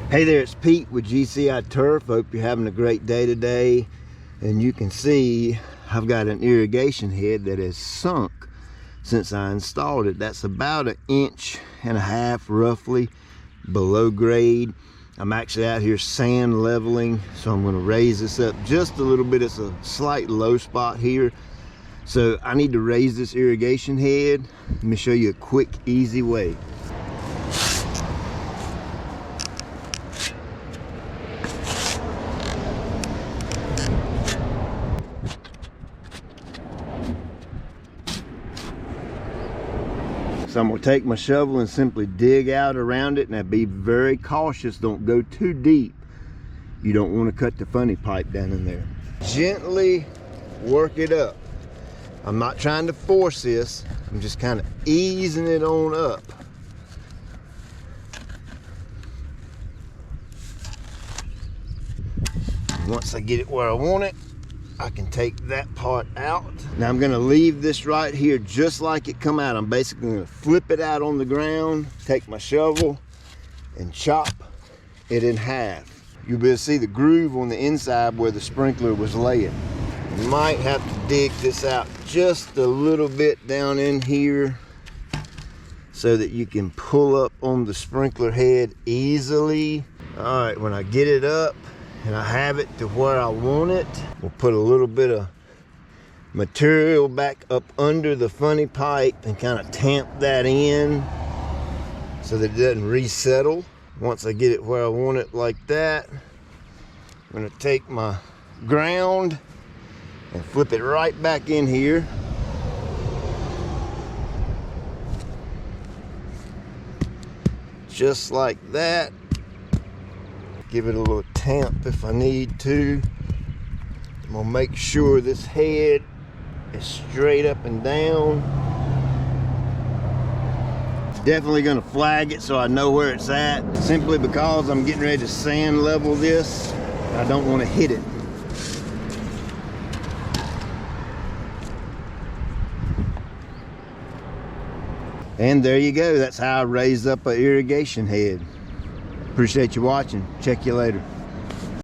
Hey there, it's Pete with GCI Turf. Hope you're having a great day today. And you can see I've got an irrigation head that has sunk since I installed it. That's about 1.5 inches roughly below grade. I'm actually out here sand leveling, so I'm going to raise this up just a little bit. It's a slight low spot here, so I need to raise this irrigation head. Let me show you a quick, easy way. So I'm going to take my shovel and simply dig out around it. Now be very cautious, don't go too deep. You don't want to cut the funny pipe down in there. Gently work it up. I'm not trying to force this, I'm just kind of easing it on up. Once I get it where I want it, I can take that part out. Now I'm gonna leave this right here just like it come out. I'm basically gonna flip it out on the ground, take my shovel and chop it in half. You'll be able to see the groove on the inside where the sprinkler was laying. You might have to dig this out just a little bit down in here so that you can pull up on the sprinkler head easily. All right, when I get it up and I have it to where I want it, we'll put a little bit of material back up under the funny pipe and kind of tamp that in so that it doesn't resettle. Once I get it where I want it like that, I'm going to take my ground and flip it right back in here. Just like that. Give it a little tamp if I need to. I'm gonna make sure this head is straight up and down. Definitely gonna flag it so I know where it's at, simply because I'm getting ready to sand level this. I don't want to hit it. And there you go. That's how I raise up an irrigation head. Appreciate you watching. Check you later.